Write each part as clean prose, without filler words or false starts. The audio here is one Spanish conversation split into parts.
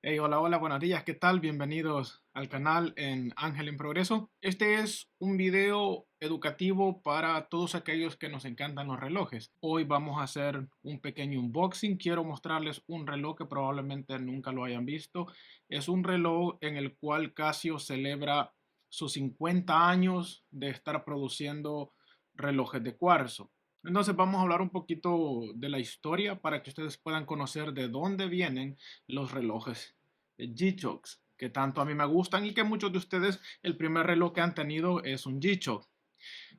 Hey, hola, hola, buenos días, ¿qué tal? Bienvenidos al canal en Ángel en Progreso. Este es un video educativo para todos aquellos que nos encantan los relojes. Hoy vamos a hacer un pequeño unboxing. Quiero mostrarles un reloj que probablemente nunca lo hayan visto. Es un reloj en el cual Casio celebra sus 50 años de estar produciendo relojes de cuarzo. Entonces vamos a hablar un poquito de la historia para que ustedes puedan conocer de dónde vienen los relojes G-Shocks, que tanto a mí me gustan y que muchos de ustedes el primer reloj que han tenido es un G-Shock.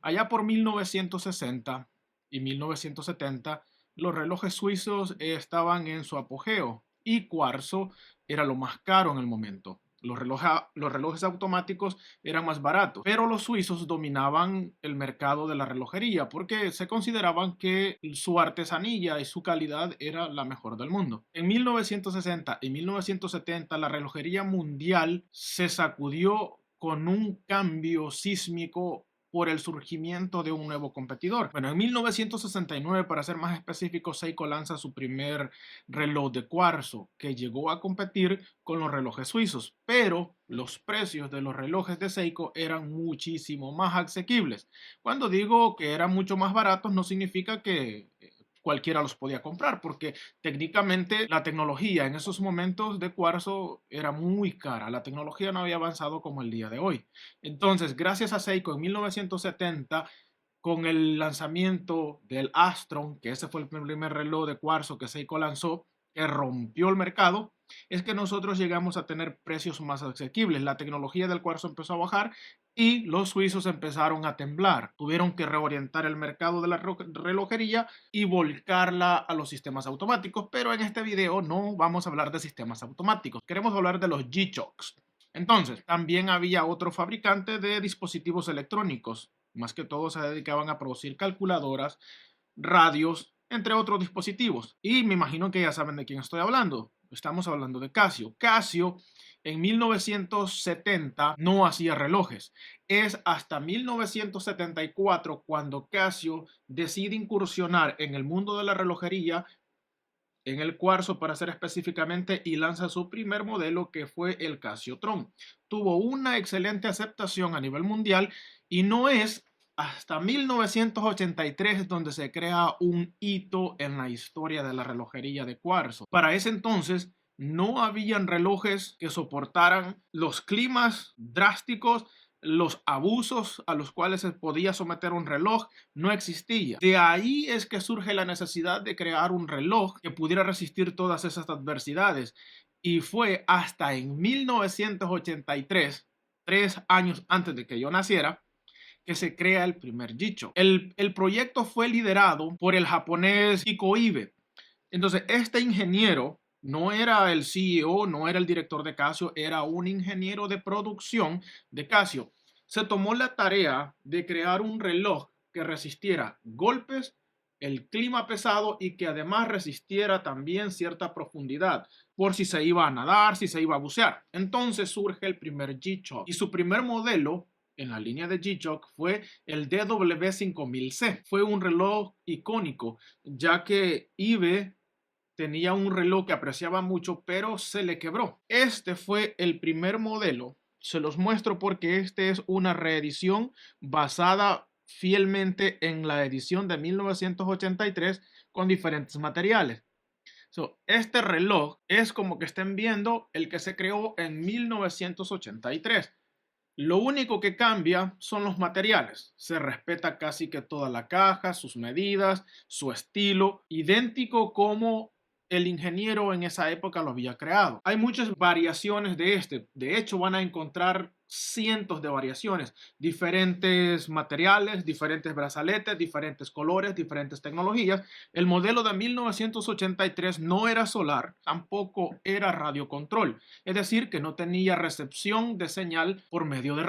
Allá por 1960 y 1970, los relojes suizos estaban en su apogeo y cuarzo era lo más caro en el momento. Los relojes automáticos eran más baratos, pero los suizos dominaban el mercado de la relojería porque se consideraban que su artesanía y su calidad era la mejor del mundo. En 1960 y 1970 la relojería mundial se sacudió con un cambio sísmico por el surgimiento de un nuevo competidor. Bueno, en 1969, para ser más específico, Seiko lanza su primer reloj de cuarzo que llegó a competir con los relojes suizos, pero los precios de los relojes de Seiko eran muchísimo más asequibles. Cuando digo que eran mucho más baratos, no significa que cualquiera los podía comprar, porque técnicamente la tecnología en esos momentos de cuarzo era muy cara. La tecnología no había avanzado como el día de hoy. Entonces, gracias a Seiko en 1970, con el lanzamiento del Astron, que ese fue el primer reloj de cuarzo que Seiko lanzó, que rompió el mercado, es que nosotros llegamos a tener precios más asequibles. La tecnología del cuarzo empezó a bajar y los suizos empezaron a temblar. Tuvieron que reorientar el mercado de la relojería y volcarla a los sistemas automáticos, pero en este video no vamos a hablar de sistemas automáticos. Queremos hablar de los G-Shocks. Entonces, también había otro fabricante de dispositivos electrónicos. Más que todo se dedicaban a producir calculadoras, radios, entre otros dispositivos. Y me imagino que ya saben de quién estoy hablando. Estamos hablando de Casio. Casio en 1970 no hacía relojes. Es hasta 1974 cuando Casio decide incursionar en el mundo de la relojería, en el cuarzo para ser específicamente, y lanza su primer modelo que fue el Casio Tron. Tuvo una excelente aceptación a nivel mundial y no es hasta 1983 donde se crea un hito en la historia de la relojería de cuarzo. Para ese entonces no habían relojes que soportaran los climas drásticos, los abusos a los cuales se podía someter un reloj no existía. De ahí es que surge la necesidad de crear un reloj que pudiera resistir todas esas adversidades. Y fue hasta en 1983, 3 años antes de que yo naciera, que se crea el primer G-Shock. El proyecto fue liderado por el japonés Hiko Ibe. Entonces, este ingeniero no era el CEO, no era el director de Casio, era un ingeniero de producción de Casio. Se tomó la tarea de crear un reloj que resistiera golpes, el clima pesado y que además resistiera también cierta profundidad, por si se iba a nadar, si se iba a bucear. Entonces surge el primer G-Shock y su primer modelo en la línea de G-Shock fue el DW5000C. Fue un reloj icónico, ya que Ibe tenía un reloj que apreciaba mucho, pero se le quebró. Este fue el primer modelo. Se los muestro porque este es una reedición basada fielmente en la edición de 1983 con diferentes materiales. Este reloj es como que estén viendo el que se creó en 1983. Lo único que cambia son los materiales. Se respeta casi que toda la caja, sus medidas, su estilo, idéntico como el ingeniero en esa época lo había creado. Hay muchas variaciones de este. De hecho, van a encontrar cientos de variaciones, diferentes materiales, diferentes brazaletes, diferentes colores, diferentes tecnologías. El modelo de 1983 no era solar, tampoco era radiocontrol, es decir, que no tenía recepción de señal por medio de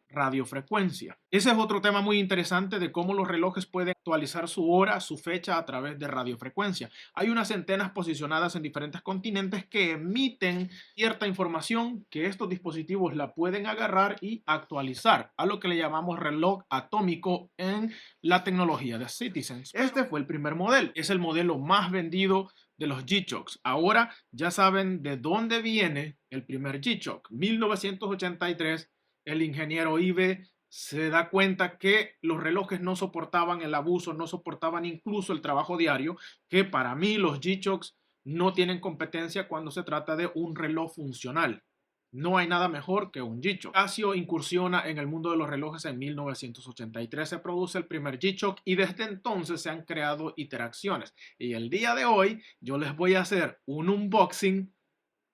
radiofrecuencia. Ese es otro tema muy interesante de cómo los relojes pueden actualizar su hora, su fecha a través de radiofrecuencia. Hay unas antenas posicionadas en diferentes continentes que emiten cierta información que estos dispositivos la pueden agarrar y actualizar a lo que le llamamos reloj atómico en la tecnología de Citizens. Este fue el primer modelo, es el modelo más vendido de los G-Shocks. Ahora ya saben de dónde viene el primer G-Shock. 1983, el ingeniero Ive se da cuenta que los relojes no soportaban el abuso, no soportaban incluso el trabajo diario, que para mí los G-Shocks no tienen competencia cuando se trata de un reloj funcional. No hay nada mejor que un G-Shock. Casio incursiona en el mundo de los relojes en 1983, se produce el primer G-Shock y desde entonces se han creado iteraciones. Y el día de hoy yo les voy a hacer un unboxing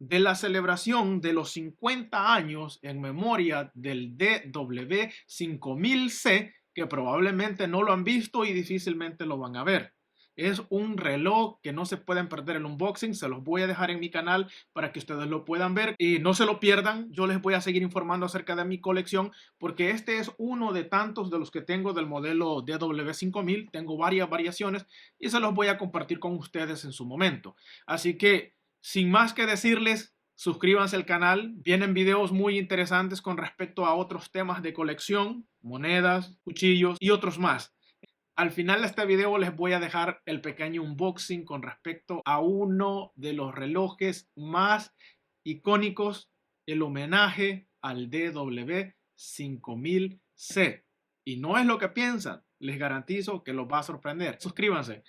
de la celebración de los 50 años en memoria del DW5000C, que probablemente no lo han visto y difícilmente lo van a ver. Es un reloj que no se pueden perder el unboxing, se los voy a dejar en mi canal para que ustedes lo puedan ver y no se lo pierdan. Yo les voy a seguir informando acerca de mi colección porque este es uno de tantos de los que tengo del modelo DW5000. Tengo varias variaciones y se los voy a compartir con ustedes en su momento. Así que sin más que decirles, suscríbanse al canal. Vienen videos muy interesantes con respecto a otros temas de colección, monedas, cuchillos y otros más. Al final de este video les voy a dejar el pequeño unboxing con respecto a uno de los relojes más icónicos, el homenaje al DW5000C. Y no es lo que piensan, les garantizo que los va a sorprender. Suscríbanse.